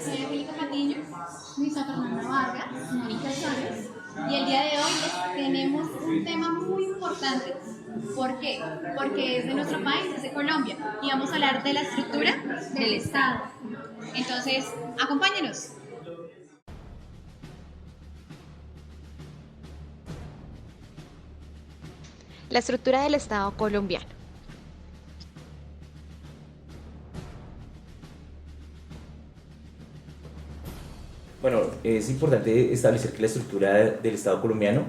soy Angélica Patiño, Luisa Fernanda Vargas, Mónica Chávez, y el día de hoy tenemos un tema muy importante. ¿Por qué? Porque es de nuestro país, es de Colombia, y vamos a hablar de la estructura del Estado. Entonces, acompáñenos. La estructura del Estado colombiano. Bueno, es importante establecer que la estructura del Estado colombiano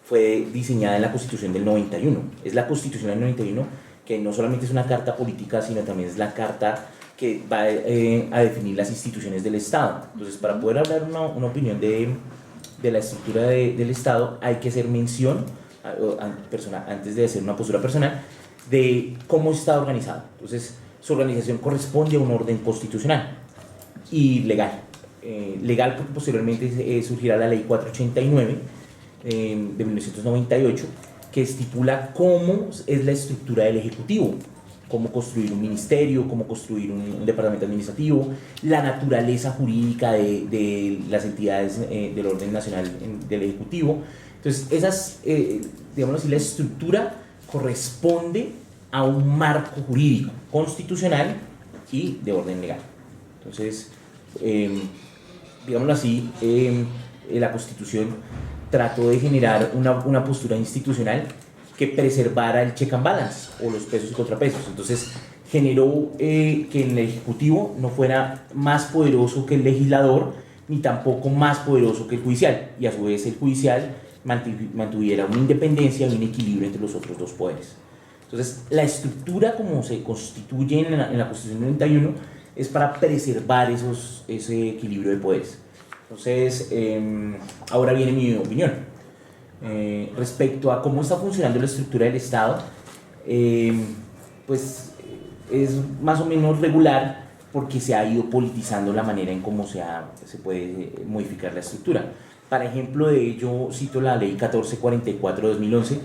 fue diseñada en la Constitución del 91. Es la Constitución del 91 que no solamente es una carta política, sino también es la carta que va a definir las instituciones del Estado. Entonces, para poder hablar una opinión de la estructura del Estado, hay que hacer mención, antes de hacer una postura personal, de cómo está organizado. Entonces, su organización corresponde a un orden constitucional y legal. Legal porque posteriormente surgirá la ley 489 de 1998, que estipula cómo es la estructura del Ejecutivo, cómo construir un ministerio, cómo construir un departamento administrativo, la naturaleza jurídica de las entidades del orden nacional del Ejecutivo. Entonces, digámoslo así, la estructura corresponde a un marco jurídico constitucional y de orden legal. Entonces, digámoslo así, la Constitución trató de generar una postura institucional que preservara el check and balance o los pesos y contrapesos. Entonces generó que el Ejecutivo no fuera más poderoso que el legislador, ni tampoco más poderoso que el judicial, y a su vez el judicial mantuviera una independencia y un equilibrio entre los otros dos poderes. Entonces, la estructura como se constituye en la Constitución del 91 es para preservar ese equilibrio de poderes. Entonces, ahora viene mi opinión. Respecto a cómo está funcionando la estructura del Estado, pues es más o menos regular porque se ha ido politizando la manera en cómo se puede modificar la estructura. Para ejemplo de ello, cito la ley 1444 de 2011,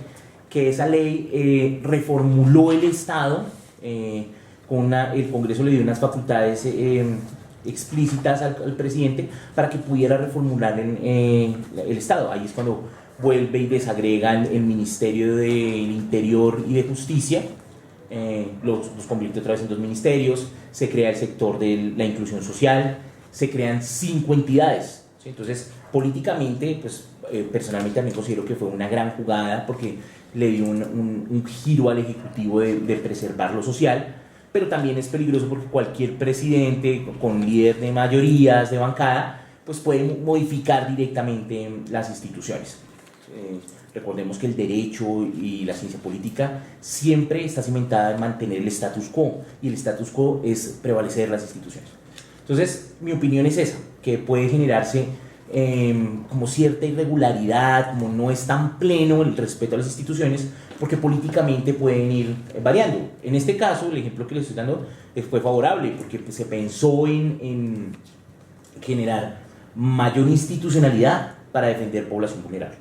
que esa ley reformuló el Estado. El Congreso le dio unas facultades explícitas al presidente para que pudiera reformular el Estado. Ahí es cuando vuelve y desagrega el Ministerio del Interior y de Justicia, los convierte otra vez en dos ministerios, se crea el sector de la inclusión social, se crean 5 entidades. ¿Sí? Entonces, políticamente, pues personalmente también considero que fue una gran jugada porque le dio un giro al Ejecutivo de preservar lo social, pero también es peligroso porque cualquier presidente con líder de mayorías, de bancada, pues puede modificar directamente las instituciones. Recordemos que el derecho y la ciencia política siempre está cimentada en mantener el status quo, y el status quo es prevalecer las instituciones. Entonces, mi opinión es esa, que puede generarse como cierta irregularidad, como no es tan pleno el respeto a las instituciones, porque políticamente pueden ir variando. En este caso, el ejemplo que les estoy dando fue favorable, porque pues, se pensó en generar mayor institucionalidad para defender población vulnerable.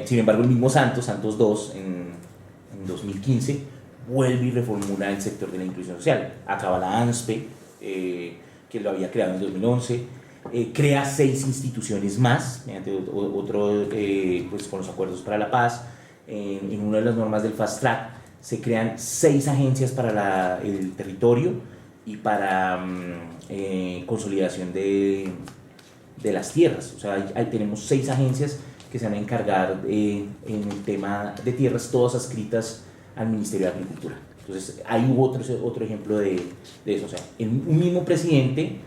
Sin embargo, el mismo Santos II, en 2015, vuelve y reformula el sector de la inclusión social. Acaba la ANSPE, que lo había creado en 2011, crea 6 instituciones más, mediante pues, con los acuerdos para la paz. En una de las normas del Fast Track se crean 6 agencias para el territorio y para consolidación de las tierras. O sea, ahí tenemos 6 agencias que se van a encargar en el tema de tierras, todas adscritas al Ministerio de Agricultura. Entonces, ahí hubo otro ejemplo de eso. O sea, un mismo presidente,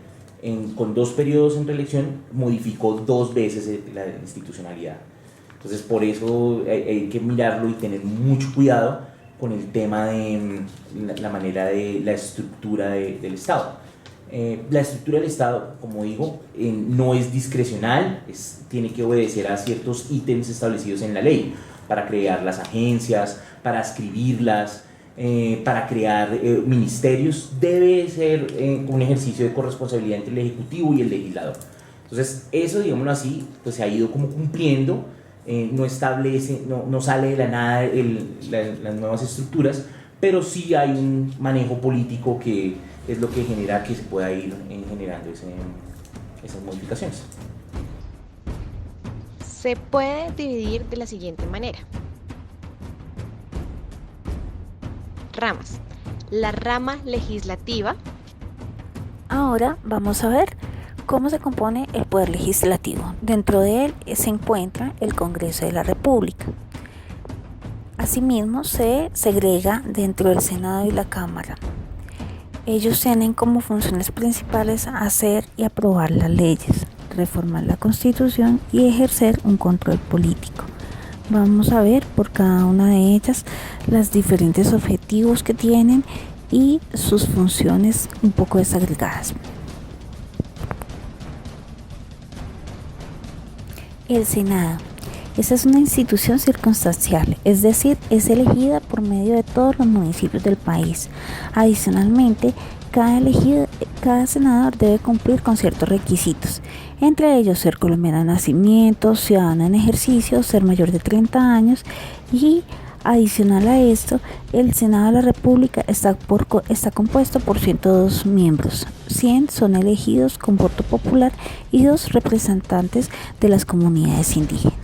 con 2 periodos en reelección, modificó 2 veces la institucionalidad. Entonces, por eso hay que mirarlo y tener mucho cuidado con el tema de la manera de la estructura del Estado. La estructura del Estado, como digo, no es discrecional, tiene que obedecer a ciertos ítems establecidos en la ley para crear las agencias, para adscribirlas, para crear ministerios. Debe ser un ejercicio de corresponsabilidad entre el Ejecutivo y el legislador. Entonces, eso, digámoslo así, pues se ha ido como cumpliendo. No establece, no sale de la nada las nuevas estructuras, pero sí hay un manejo político que es lo que genera que se pueda ir generando esas modificaciones. Se puede dividir de la siguiente manera. Ramas. La rama legislativa. Ahora vamos a ver cómo se compone el Poder Legislativo. Dentro de él se encuentra el Congreso de la República. Asimismo, se segrega dentro del Senado y la Cámara. Ellos tienen como funciones principales hacer y aprobar las leyes, reformar la Constitución y ejercer un control político. Vamos a ver por cada una de ellas los diferentes objetivos que tienen y sus funciones un poco desagregadas. El Senado. Esta es una institución circunstancial, es decir, es elegida por medio de todos los municipios del país. Adicionalmente, cada senador debe cumplir con ciertos requisitos, entre ellos ser colombiano de nacimiento, ciudadano en ejercicio, ser mayor de 30 años y adicional a esto, el Senado de la República está compuesto por 102 miembros. 100 son elegidos con voto popular y 2 representantes de las comunidades indígenas.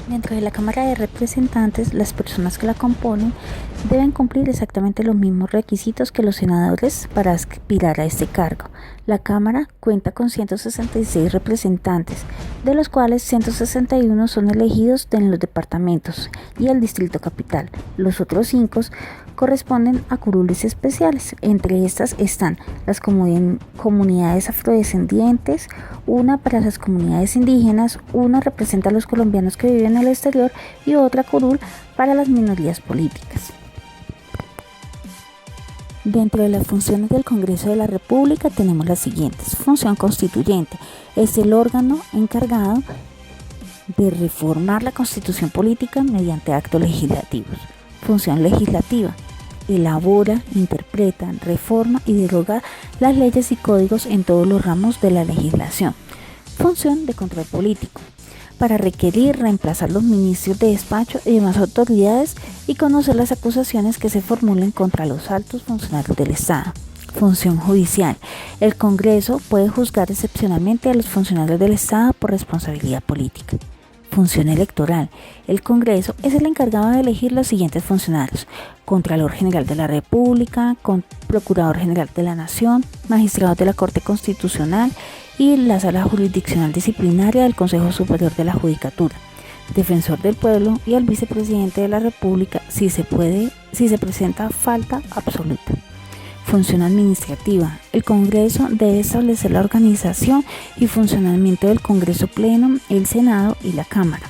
Dentro de la Cámara de Representantes, las personas que la componen deben cumplir exactamente los mismos requisitos que los senadores para aspirar a este cargo. La Cámara cuenta con 166 representantes, de los cuales 161 son elegidos en los departamentos y el Distrito Capital. Los otros 5 corresponden a curules especiales. Entre estas están las comunidades afrodescendientes, una para las comunidades indígenas, una representa a los colombianos que viven en el exterior y otra curul para las minorías políticas. Dentro de las funciones del Congreso de la República tenemos las siguientes. Función constituyente. Es el órgano encargado de reformar la Constitución política mediante actos legislativos. Función legislativa. Elabora, interpreta, reforma y deroga las leyes y códigos en todos los ramos de la legislación. Función de control político. Para requerir, reemplazar los ministros de despacho y demás autoridades y conocer las acusaciones que se formulen contra los altos funcionarios del Estado. Función judicial. El Congreso puede juzgar excepcionalmente a los funcionarios del Estado por responsabilidad política. Función electoral. El Congreso es el encargado de elegir los siguientes funcionarios: Contralor General de la República, Procurador General de la Nación, magistrados de la Corte Constitucional y la Sala Jurisdiccional Disciplinaria del Consejo Superior de la Judicatura, Defensor del Pueblo y al Vicepresidente de la República si se presenta falta absoluta. Función administrativa. El Congreso debe establecer la organización y funcionamiento del Congreso Pleno, el Senado y la Cámara.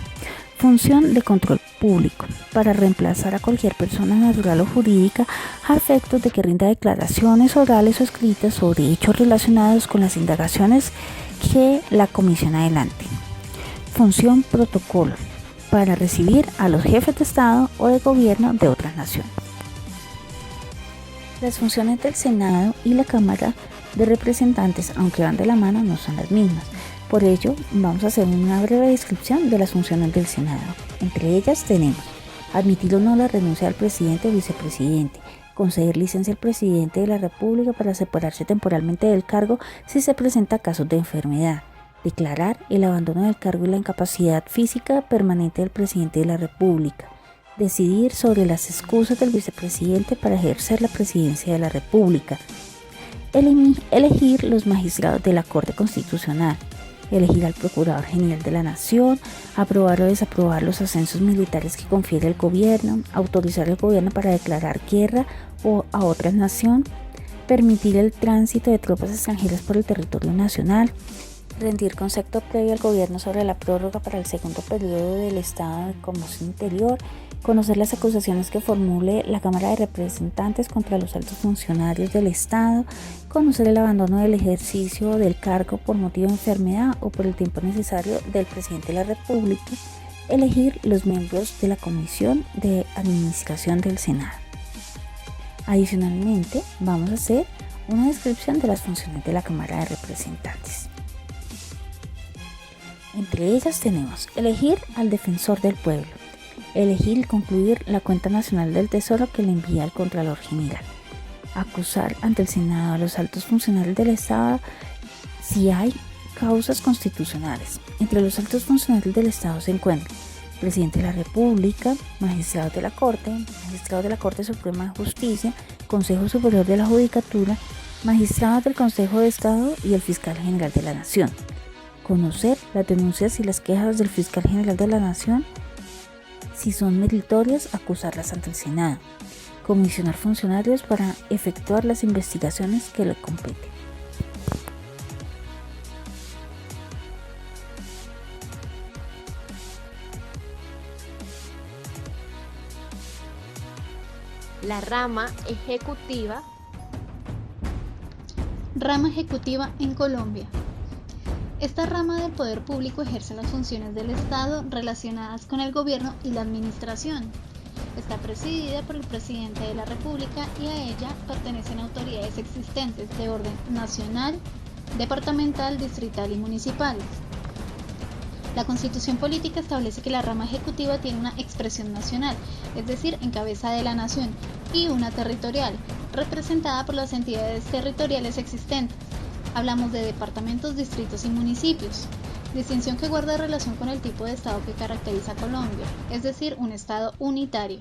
Función de control público. Para reemplazar a cualquier persona natural o jurídica a efectos de que rinda declaraciones orales o escritas sobre hechos relacionados con las indagaciones que la comisión adelante. Función protocolo. Para recibir a los jefes de Estado o de gobierno de otras naciones. Las funciones del Senado y la Cámara de Representantes, aunque van de la mano, no son las mismas. Por ello, vamos a hacer una breve descripción de las funciones del Senado. Entre ellas tenemos: admitir o no la renuncia del presidente o vicepresidente, conceder licencia al presidente de la República para separarse temporalmente del cargo si se presenta casos de enfermedad, declarar el abandono del cargo y la incapacidad física permanente del presidente de la República, decidir sobre las excusas del vicepresidente para ejercer la presidencia de la República, elegir los magistrados de la Corte Constitucional, elegir al Procurador General de la Nación, aprobar o desaprobar los ascensos militares que confiere el gobierno, autorizar al gobierno para declarar guerra a otra nación, permitir el tránsito de tropas extranjeras por el territorio nacional, rendir concepto previo al gobierno sobre la prórroga para el segundo periodo del estado de conmoción interior, conocer las acusaciones que formule la Cámara de Representantes contra los altos funcionarios del Estado, conocer el abandono del ejercicio del cargo por motivo de enfermedad o por el tiempo necesario del presidente de la República, elegir los miembros de la Comisión de Administración del Senado. Adicionalmente, vamos a hacer una descripción de las funciones de la Cámara de Representantes. Entre ellas tenemos: elegir al Defensor del Pueblo, elegir y concluir la cuenta nacional del Tesoro que le envía el Contralor General, acusar ante el Senado a los altos funcionarios del Estado si hay causas constitucionales. Entre los altos funcionarios del Estado se encuentran el presidente de la República, magistrados de la Corte Suprema de Justicia, Consejo Superior de la Judicatura, magistrados del Consejo de Estado y el Fiscal General de la Nación. Conocer las denuncias y las quejas del Fiscal General de la Nación. Si son meritorias, acusarlas ante el Senado. Comisionar funcionarios para efectuar las investigaciones que le competen. La rama ejecutiva. Rama ejecutiva en Colombia. Esta rama del poder público ejerce las funciones del Estado relacionadas con el gobierno y la administración. Está presidida por el presidente de la República y a ella pertenecen autoridades existentes de orden nacional, departamental, distrital y municipales. La Constitución Política establece que la rama ejecutiva tiene una expresión nacional, es decir, en cabeza de la nación, y una territorial, representada por las entidades territoriales existentes. Hablamos de departamentos, distritos y municipios, distinción que guarda relación con el tipo de Estado que caracteriza a Colombia, es decir, un Estado unitario,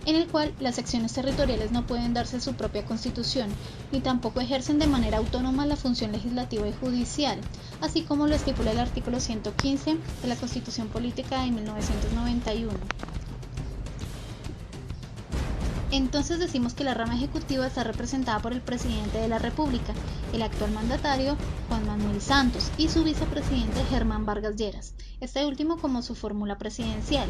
en el cual las secciones territoriales no pueden darse su propia constitución, ni tampoco ejercen de manera autónoma la función legislativa y judicial, así como lo estipula el artículo 115 de la Constitución Política de 1991. Entonces decimos que la rama ejecutiva está representada por el presidente de la República, el actual mandatario Juan Manuel Santos, y su vicepresidente Germán Vargas Lleras, este último como su fórmula presidencial.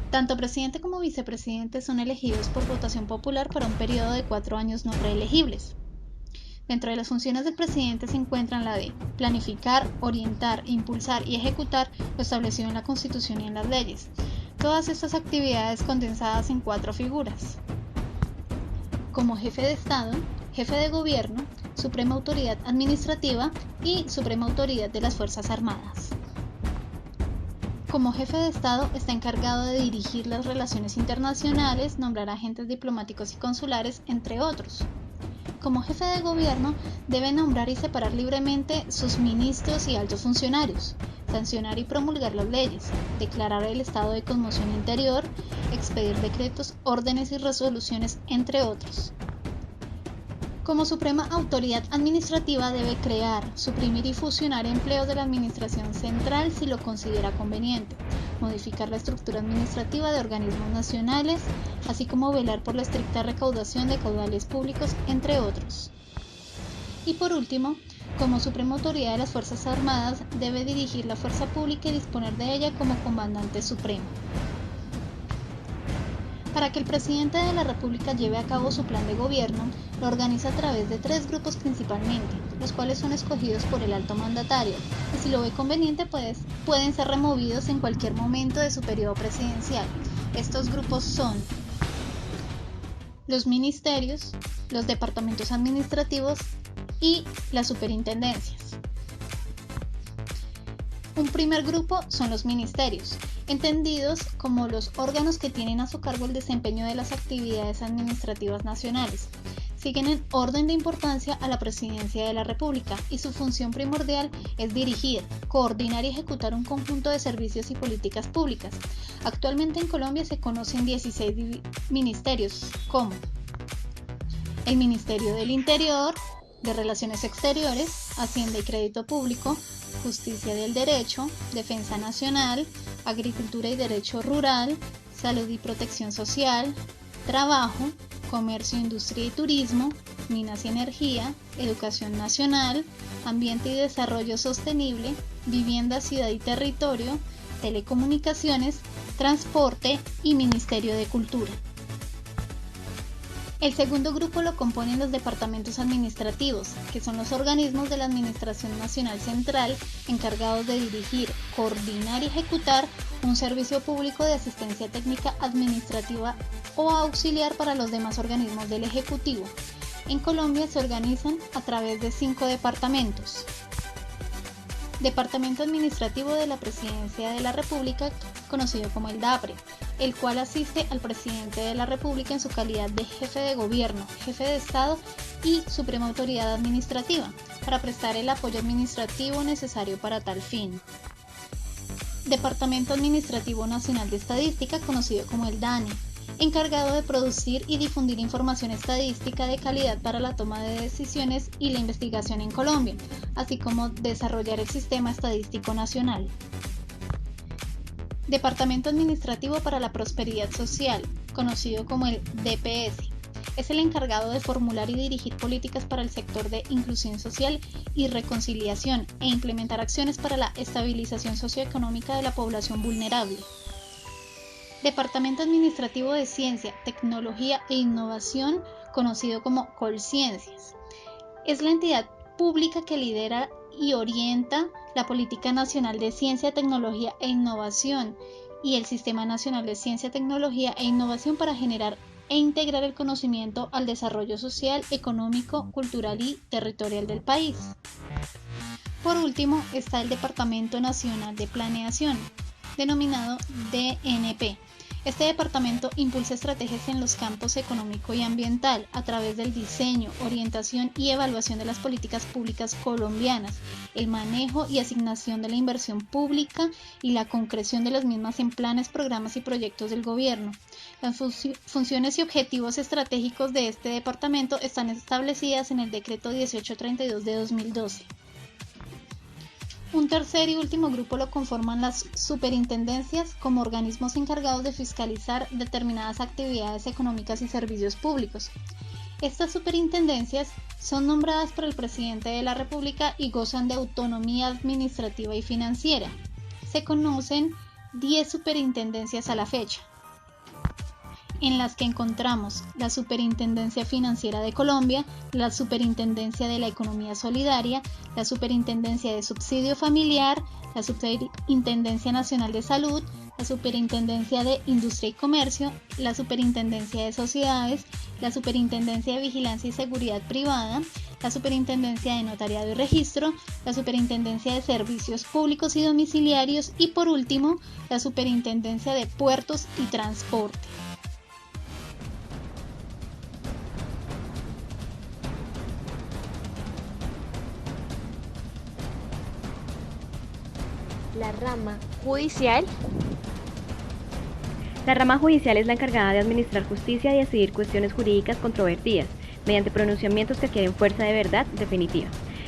Tanto presidente como vicepresidente son elegidos por votación popular para un periodo de 4 años no reelegibles. Dentro de las funciones del presidente se encuentran la de planificar, orientar, impulsar y ejecutar lo establecido en la Constitución y en las leyes. Todas estas actividades condensadas en 4 figuras. Como jefe de Estado, jefe de gobierno, suprema autoridad administrativa y suprema autoridad de las Fuerzas Armadas. Como jefe de Estado está encargado de dirigir las relaciones internacionales, nombrar agentes diplomáticos y consulares, entre otros. Como jefe de gobierno debe nombrar y separar libremente sus ministros y altos funcionarios, sancionar y promulgar las leyes, declarar el estado de conmoción interior, expedir decretos, órdenes y resoluciones, entre otros. Como suprema autoridad administrativa debe crear, suprimir y fusionar empleos de la administración central si lo considera conveniente, modificar la estructura administrativa de organismos nacionales, así como velar por la estricta recaudación de caudales públicos, entre otros. Y por último, como suprema autoridad de las Fuerzas Armadas, debe dirigir la fuerza pública y disponer de ella como comandante supremo. Para que el presidente de la República lleve a cabo su plan de gobierno, lo organiza a través de 3 grupos principalmente, los cuales son escogidos por el alto mandatario, y si lo ve conveniente pueden ser removidos en cualquier momento de su periodo presidencial. Estos grupos son los ministerios, los departamentos administrativos y las superintendencias. Un primer grupo son los ministerios, entendidos como los órganos que tienen a su cargo el desempeño de las actividades administrativas nacionales. Siguen en orden de importancia a la Presidencia de la República y su función primordial es dirigir, coordinar y ejecutar un conjunto de servicios y políticas públicas. Actualmente en Colombia se conocen 16 ministerios como el Ministerio del Interior, de Relaciones Exteriores, Hacienda y Crédito Público, Justicia del Derecho, Defensa Nacional, Agricultura y Derecho Rural, Salud y Protección Social, Trabajo, Comercio, Industria y Turismo, Minas y Energía, Educación Nacional, Ambiente y Desarrollo Sostenible, Vivienda, Ciudad y Territorio, Telecomunicaciones, Transporte y Ministerio de Cultura. El segundo grupo lo componen los departamentos administrativos, que son los organismos de la Administración Nacional Central encargados de dirigir, coordinar y ejecutar un servicio público de asistencia técnica administrativa o auxiliar para los demás organismos del Ejecutivo. En Colombia se organizan a través de 5 departamentos. Departamento Administrativo de la Presidencia de la República, conocido como el DAPRE. el cual asiste al presidente de la República en su calidad de jefe de gobierno, jefe de Estado y suprema autoridad administrativa, para prestar el apoyo administrativo necesario para tal fin. Departamento Administrativo Nacional de Estadística, conocido como el DANE, encargado de producir y difundir información estadística de calidad para la toma de decisiones y la investigación en Colombia, así como desarrollar el Sistema Estadístico Nacional. Departamento Administrativo para la Prosperidad Social, conocido como el DPS, es el encargado de formular y dirigir políticas para el sector de inclusión social y reconciliación e implementar acciones para la estabilización socioeconómica de la población vulnerable. Departamento Administrativo de Ciencia, Tecnología e Innovación, conocido como Colciencias, es la entidad pública que lidera y orienta la Política Nacional de Ciencia, Tecnología e Innovación y el Sistema Nacional de Ciencia, Tecnología e Innovación para generar e integrar el conocimiento al desarrollo social, económico, cultural y territorial del país. Por último, está el Departamento Nacional de Planeación, denominado DNP. Este departamento impulsa estrategias en los campos económico y ambiental a través del diseño, orientación y evaluación de las políticas públicas colombianas, el manejo y asignación de la inversión pública y la concreción de las mismas en planes, programas y proyectos del gobierno. Las funciones y objetivos estratégicos de este departamento están establecidas en el Decreto 1832 de 2012. Un tercer y último grupo lo conforman las superintendencias como organismos encargados de fiscalizar determinadas actividades económicas y servicios públicos. Estas superintendencias son nombradas por el presidente de la República y gozan de autonomía administrativa y financiera. Se conocen 10 superintendencias a la fecha, en las que encontramos la Superintendencia Financiera de Colombia, la Superintendencia de la Economía Solidaria, la Superintendencia de Subsidio Familiar, la Superintendencia Nacional de Salud, la Superintendencia de Industria y Comercio, la Superintendencia de Sociedades, la Superintendencia de Vigilancia y Seguridad Privada, la Superintendencia de Notariado y Registro, la Superintendencia de Servicios Públicos y Domiciliarios y, por último, la Superintendencia de Puertos y Transporte. La rama judicial. La rama judicial es la encargada de administrar justicia y decidir cuestiones jurídicas controvertidas, mediante pronunciamientos que adquieren fuerza de verdad definitiva.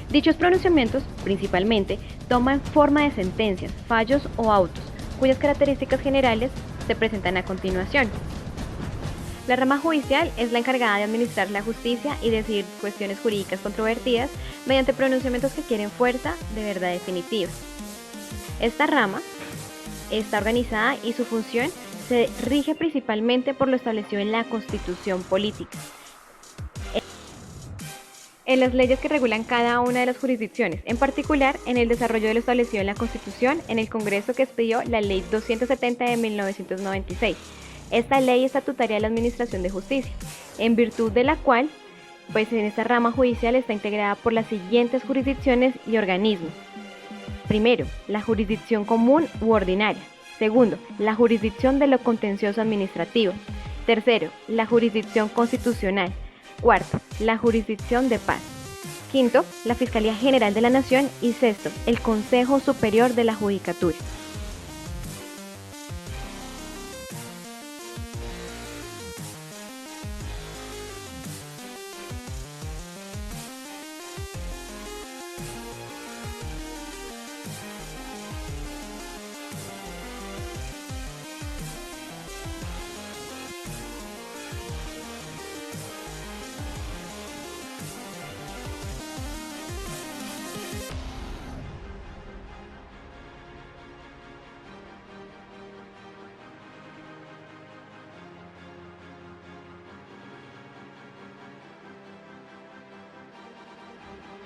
Dichos pronunciamientos, principalmente, toman forma de sentencias, fallos o autos, cuyas características generales se presentan a continuación. La rama judicial es la encargada de administrar la justicia y decidir cuestiones jurídicas controvertidas, mediante pronunciamientos que adquieren fuerza de verdad definitiva. Esta rama está organizada y su función se rige principalmente por lo establecido en la Constitución Política, en las leyes que regulan cada una de las jurisdicciones, en particular en el desarrollo de lo establecido en la Constitución en el Congreso que expidió la Ley 270 de 1996. Esta ley estatutaria de la Administración de Justicia, en virtud de la cual, en esta rama judicial está integrada por las siguientes jurisdicciones y organismos. Primero, la jurisdicción común u ordinaria. Segundo, la jurisdicción de lo contencioso administrativo. Tercero, la jurisdicción constitucional. Cuarto, la jurisdicción de paz. Quinto, la Fiscalía General de la Nación. Y sexto, el Consejo Superior de la Judicatura.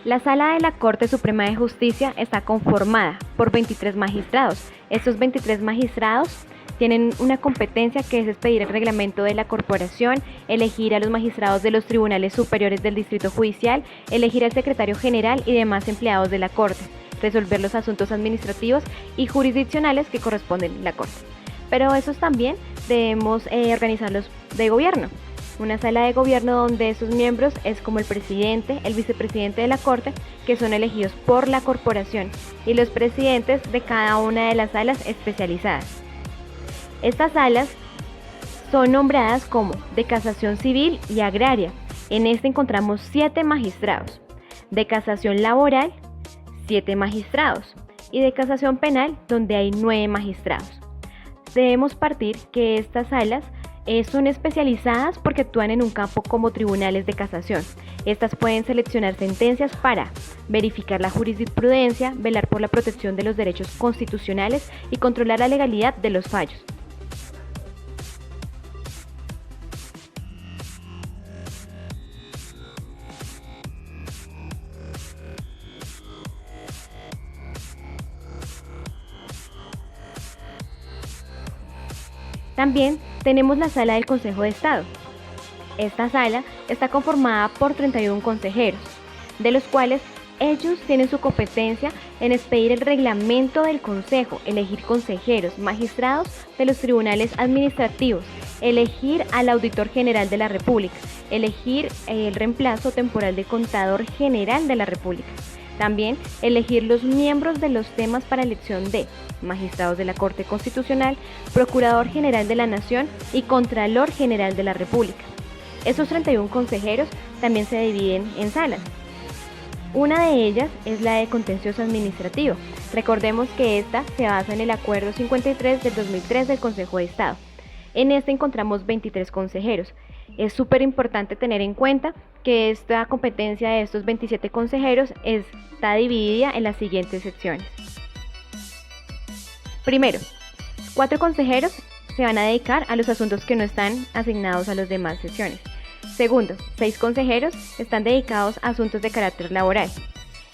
La Sala de la Corte Suprema de Justicia está conformada por 23 magistrados. Estos 23 magistrados tienen una competencia que es expedir el reglamento de la corporación, elegir a los magistrados de los tribunales superiores del distrito judicial, elegir al secretario general y demás empleados de la Corte, resolver los asuntos administrativos y jurisdiccionales que corresponden a la Corte. pero esos también debemos organizarlos de gobierno. Una sala de gobierno donde sus miembros es como el presidente, el vicepresidente de la Corte, que son elegidos por la corporación, y los presidentes de cada una de las salas especializadas. Estas salas son nombradas como de casación civil y agraria. En este encontramos 7 magistrados, de casación laboral, 7 magistrados, y de casación penal, donde hay 9 magistrados. Debemos partir que estas salas son especializadas porque actúan en un campo como tribunales de casación. Estas pueden seleccionar sentencias para verificar la jurisprudencia, velar por la protección de los derechos constitucionales y controlar la legalidad de los fallos. También tenemos la sala del Consejo de Estado. Esta sala está conformada por 31 consejeros, de los cuales ellos tienen su competencia en expedir el reglamento del Consejo, elegir consejeros, magistrados de los tribunales administrativos, elegir al Auditor General de la República, elegir el reemplazo temporal del Contador General de la República. También elegir los miembros de los temas para elección de magistrados de la Corte Constitucional, Procurador General de la Nación y Contralor General de la República. Esos 31 consejeros también se dividen en salas. Una de ellas es la de contencioso administrativo. Recordemos que esta se basa en el Acuerdo 53 del 2003 del Consejo de Estado. En este encontramos 23 consejeros. Es súper importante tener en cuenta que esta competencia de estos 27 consejeros está dividida en las siguientes secciones. Primero, 4 consejeros se van a dedicar a los asuntos que no están asignados a las demás sesiones. Segundo, 6 consejeros están dedicados a asuntos de carácter laboral.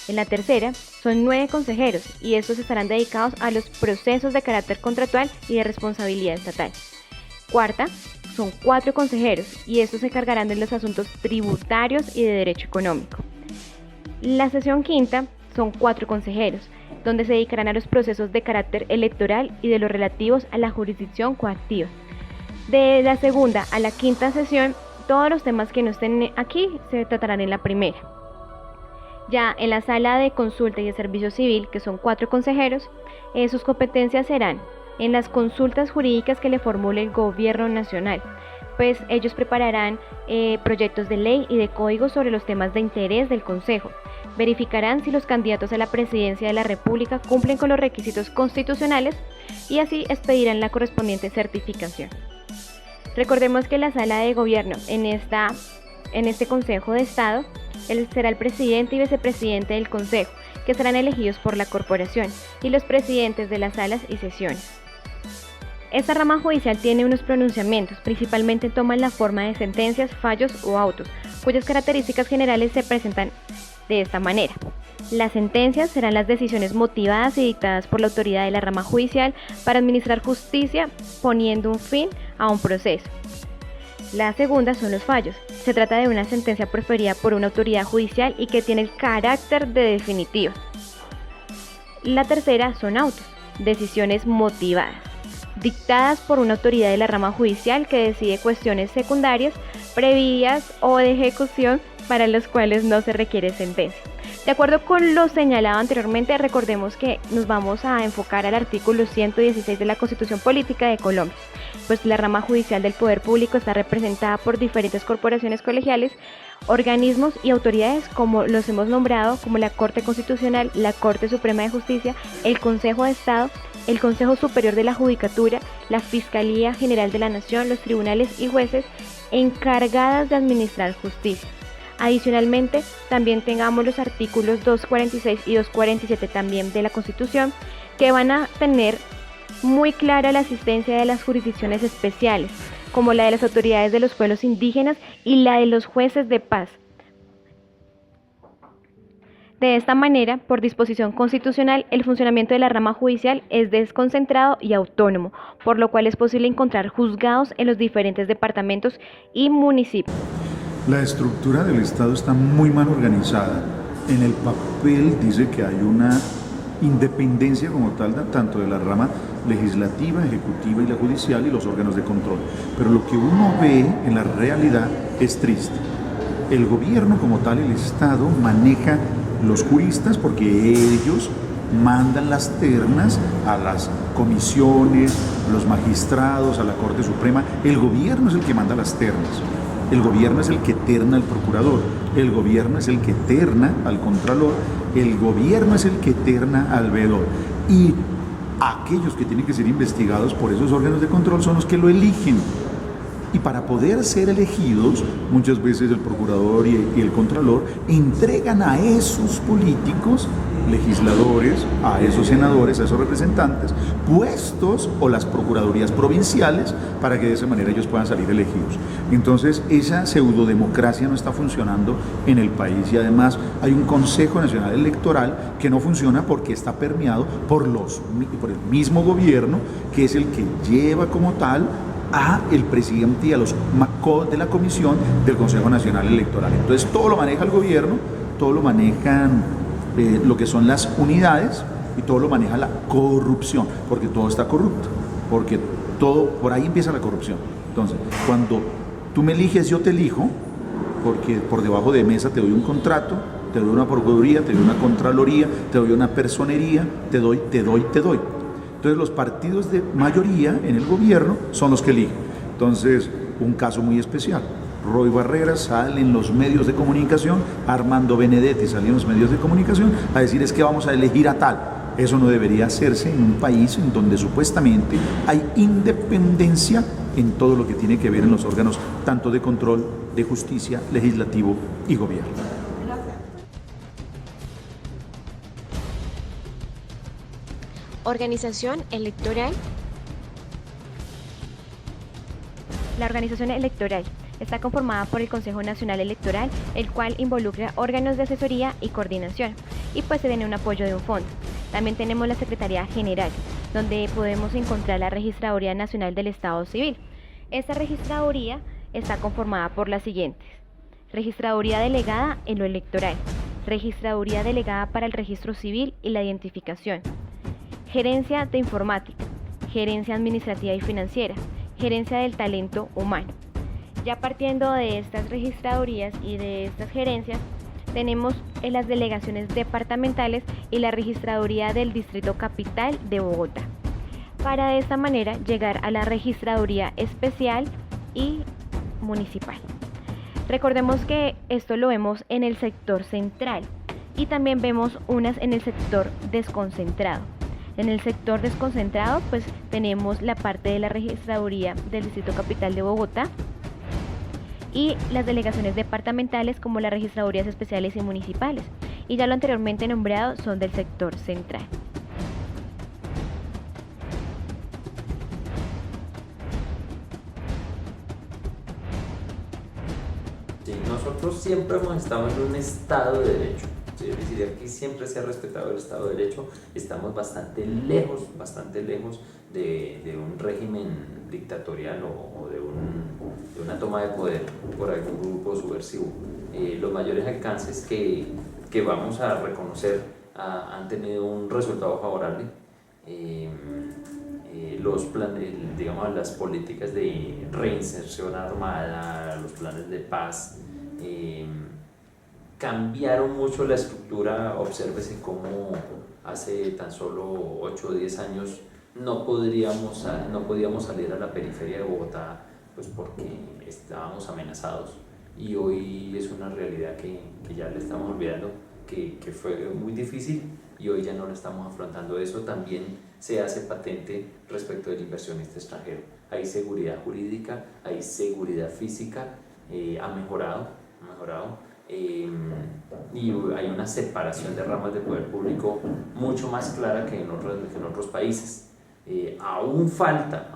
En la tercera, son 9 consejeros y estos estarán dedicados a los procesos de carácter contractual y de responsabilidad estatal. Cuarta, son 4 consejeros y estos se encargarán de los asuntos tributarios y de derecho económico. La sesión quinta son 4 consejeros, donde se dedicarán a los procesos de carácter electoral y de los relativos a la jurisdicción coactiva. De la segunda a la quinta sesión, todos los temas que no estén aquí se tratarán en la primera. Ya en la sala de consulta y de servicio civil, que son 4 consejeros, sus competencias serán en las consultas jurídicas que le formule el Gobierno Nacional, pues ellos prepararán proyectos de ley y de código sobre los temas de interés del Consejo. Verificarán si los candidatos a la presidencia de la República cumplen con los requisitos constitucionales y así expedirán la correspondiente certificación. Recordemos que la sala de gobierno en este Consejo de Estado, él será el presidente y vicepresidente del Consejo, que serán elegidos por la corporación, y los presidentes de las salas y sesiones. Esta rama judicial tiene unos pronunciamientos, principalmente toman la forma de sentencias, fallos o autos, cuyas características generales se presentan de esta manera. Las sentencias serán las decisiones motivadas y dictadas por la autoridad de la rama judicial para administrar justicia, poniendo un fin a un proceso. La segunda son los fallos. Se trata de una sentencia proferida por una autoridad judicial y que tiene el carácter de definitiva. La tercera son autos, decisiones motivadas, dictadas por una autoridad de la rama judicial que decide cuestiones secundarias, previas o de ejecución para los cuales no se requiere sentencia. De acuerdo con lo señalado anteriormente, recordemos que nos vamos a enfocar al artículo 116 de la Constitución Política de Colombia, pues la rama judicial del poder público está representada por diferentes corporaciones colegiales, organismos y autoridades como los hemos nombrado, como la Corte Constitucional, la Corte Suprema de Justicia, el Consejo de Estado, el Consejo Superior de la Judicatura, la Fiscalía General de la Nación, los tribunales y jueces encargadas de administrar justicia. Adicionalmente, también tengamos los artículos 246 y 247 también de la Constitución, que van a tener muy clara la asistencia de las jurisdicciones especiales, como la de las autoridades de los pueblos indígenas y la de los jueces de paz. De esta manera, por disposición constitucional, el funcionamiento de la rama judicial es desconcentrado y autónomo, por lo cual es posible encontrar juzgados en los diferentes departamentos y municipios. La estructura del Estado está muy mal organizada. En el papel dice que hay una independencia como tal, tanto de la rama legislativa, ejecutiva y la judicial y los órganos de control. Pero lo que uno ve en la realidad es triste. El gobierno como tal, el Estado, maneja los juristas porque ellos mandan las ternas a las comisiones, a los magistrados, a la Corte Suprema. El gobierno es el que manda las ternas. El gobierno es el que terna al procurador, el gobierno es el que terna al contralor, el gobierno es el que terna al veedor. Y aquellos que tienen que ser investigados por esos órganos de control son los que lo eligen. Y para poder ser elegidos, muchas veces el procurador y el contralor entregan a esos políticos, legisladores, a esos senadores, a esos representantes, puestos o las procuradurías provinciales para que de esa manera ellos puedan salir elegidos. Entonces, esa pseudodemocracia no está funcionando en el país y además hay un Consejo Nacional Electoral que no funciona porque está permeado por el mismo gobierno, que es el que lleva como tal a el presidente y a los MACO de la comisión del Consejo Nacional Electoral. Entonces todo lo maneja el gobierno, todo lo manejan lo que son las unidades y todo lo maneja la corrupción, porque todo está corrupto, porque todo, por ahí empieza la corrupción. Entonces, cuando tú me eliges, yo te elijo, porque por debajo de mesa te doy un contrato, te doy una procuraduría, te doy una contraloría, te doy una personería, te doy. Entonces los partidos de mayoría en el gobierno son los que eligen. Entonces, un caso muy especial. Roy Barreras sale en los medios de comunicación, Armando Benedetti sale en los medios de comunicación a decir es que vamos a elegir a tal. Eso no debería hacerse en un país en donde supuestamente hay independencia en todo lo que tiene que ver en los órganos tanto de control, de justicia, legislativo y gobierno. Organización electoral. La organización electoral está conformada por el Consejo Nacional Electoral, el cual involucra órganos de asesoría y coordinación, y pues se tiene un apoyo de un fondo. También tenemos la Secretaría General, donde podemos encontrar la Registraduría Nacional del Estado Civil. Esta registraduría está conformada por las siguientes: Registraduría Delegada en lo Electoral, Registraduría Delegada para el Registro Civil y la Identificación, Gerencia de Informática, Gerencia Administrativa y Financiera, Gerencia del Talento Humano. Ya partiendo de estas registradurías y de estas gerencias, tenemos en las delegaciones departamentales y la Registraduría del Distrito Capital de Bogotá, para de esta manera llegar a la Registraduría Especial y Municipal. Recordemos que esto lo vemos en el sector central y también vemos unas en el sector desconcentrado. En el sector desconcentrado, pues tenemos la parte de la Registraduría del Distrito Capital de Bogotá y las delegaciones departamentales como las Registradurías Especiales y Municipales. Y ya lo anteriormente nombrado son del sector central. Sí, nosotros siempre hemos estado en un Estado de Derecho. Es decir, aquí siempre se ha respetado el Estado de Derecho. Estamos bastante lejos de un régimen dictatorial o de una toma de poder por algún grupo subversivo. Los mayores alcances que vamos a reconocer han tenido un resultado favorable. Los planes, digamos, las políticas de reinserción armada, los planes de paz, cambiaron mucho la estructura. Obsérvese cómo hace tan solo 8 o 10 años no podíamos salir a la periferia de Bogotá, pues porque estábamos amenazados, y hoy es una realidad que ya le estamos olvidando, que fue muy difícil y hoy ya no lo estamos afrontando. Eso también se hace patente respecto del inversionista extranjero. Hay seguridad jurídica, hay seguridad física, ha mejorado. Y hay una separación de ramas de poder público mucho más clara que en otros países. Aún falta,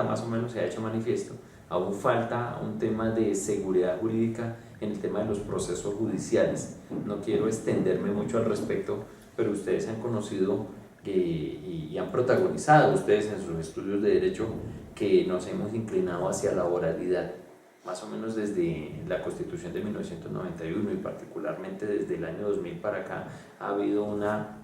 más o menos se ha hecho manifiesto, aún falta un tema de seguridad jurídica en el tema de los procesos judiciales. No quiero extenderme mucho al respecto, pero ustedes han conocido y han protagonizado ustedes en sus estudios de derecho que nos hemos inclinado hacia la oralidad. Más o menos desde la Constitución de 1991 y particularmente desde el año 2000 para acá ha habido una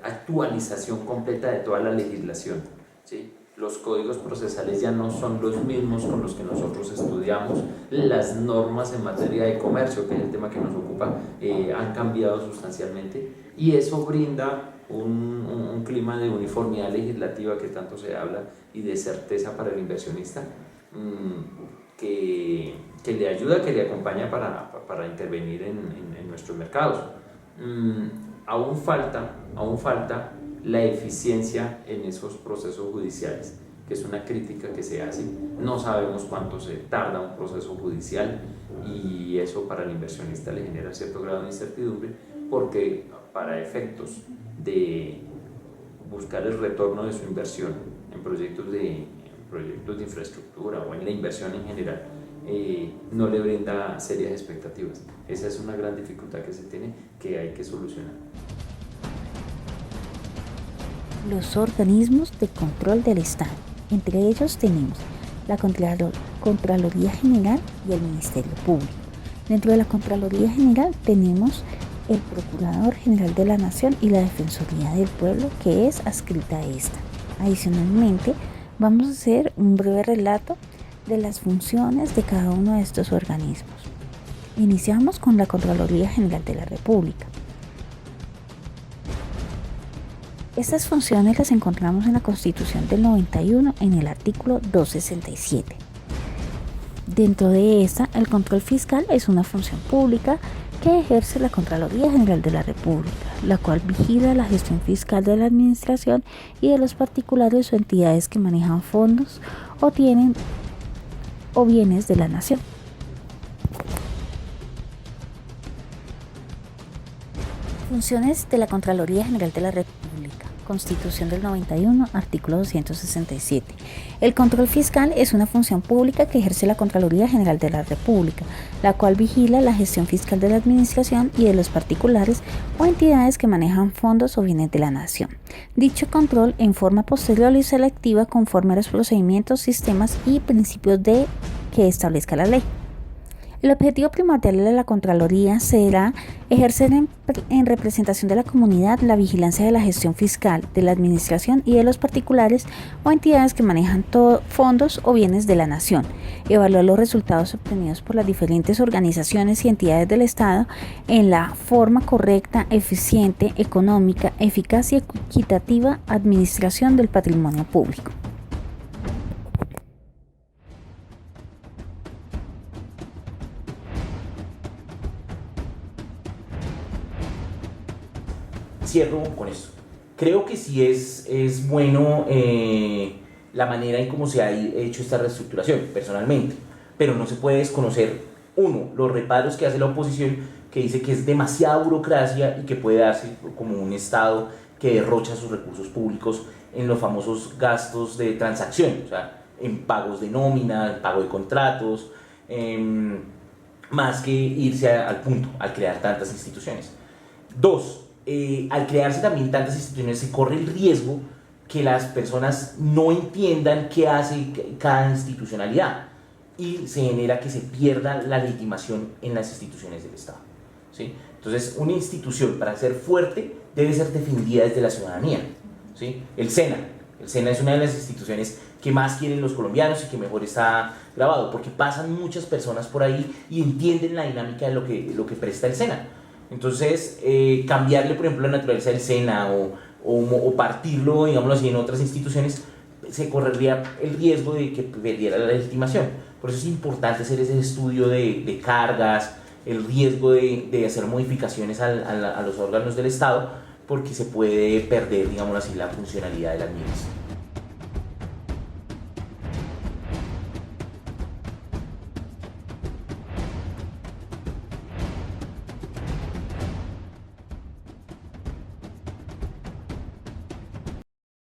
actualización completa de toda la legislación, ¿sí? Los códigos procesales ya no son los mismos con los que nosotros estudiamos, las normas en materia de comercio, que es el tema que nos ocupa, han cambiado sustancialmente, y eso brinda un clima de uniformidad legislativa que tanto se habla y de certeza para el inversionista, que le ayuda, que le acompaña para intervenir en nuestros mercados. Aún falta la eficiencia en esos procesos judiciales, que es una crítica que se hace. No sabemos cuánto se tarda un proceso judicial y eso para el inversionista le genera cierto grado de incertidumbre, porque para efectos de buscar el retorno de su inversión en proyectos de infraestructura o en la inversión en general, no le brinda serias expectativas. Esa es una gran dificultad que se tiene, que hay que solucionar. Los organismos de control del Estado. Entre ellos tenemos la Contraloría General y el Ministerio Público. Dentro de la Contraloría General tenemos el Procurador General de la Nación y la Defensoría del Pueblo, que es adscrita a esta. Adicionalmente, vamos a hacer un breve relato de las funciones de cada uno de estos organismos. Iniciamos con la Contraloría General de la República. Estas funciones las encontramos en la Constitución del 91 en el artículo 267. Dentro de esta, el control fiscal es una función pública que ejerce la Contraloría General de la República, la cual vigila la gestión fiscal de la administración y de los particulares o entidades que manejan fondos o tienen o bienes de la nación. Funciones de la Contraloría General de la República. Constitución del 91, artículo 267. El control fiscal es una función pública que ejerce la Contraloría General de la República, la cual vigila la gestión fiscal de la administración y de los particulares o entidades que manejan fondos o bienes de la nación. Dicho control en forma posterior y selectiva conforme a los procedimientos, sistemas y principios que establezca la ley. El objetivo primordial de la Contraloría será ejercer en representación de la comunidad la vigilancia de la gestión fiscal, de la administración y de los particulares o entidades que manejan fondos o bienes de la nación, evaluar los resultados obtenidos por las diferentes organizaciones y entidades del Estado en la forma correcta, eficiente, económica, eficaz y equitativa administración del patrimonio público. Cierro con esto. Creo que sí es bueno la manera en cómo se ha hecho esta reestructuración, personalmente, pero no se puede desconocer, uno, los reparos que hace la oposición, que dice que es demasiada burocracia y que puede darse como un Estado que derrocha sus recursos públicos en los famosos gastos de transacción, o sea, en pagos de nómina, en pago de contratos, más que irse al punto, al crear tantas instituciones. Dos, al crearse también tantas instituciones se corre el riesgo que las personas no entiendan qué hace cada institucionalidad y se genera que se pierda la legitimación en las instituciones del Estado, ¿sí? Entonces, una institución para ser fuerte debe ser defendida desde la ciudadanía, ¿sí? El SENA es una de las instituciones que más quieren los colombianos y que mejor está grabado, porque pasan muchas personas por ahí y entienden la dinámica de lo que presta el SENA. Entonces, cambiarle, por ejemplo, la naturaleza del SENA o partirlo, digámoslo así, en otras instituciones, se correría el riesgo de que perdiera la legitimación. Por eso es importante hacer ese estudio de cargas, el riesgo de hacer modificaciones a los órganos del Estado, porque se puede perder, digámoslo así, la funcionalidad de las mismas.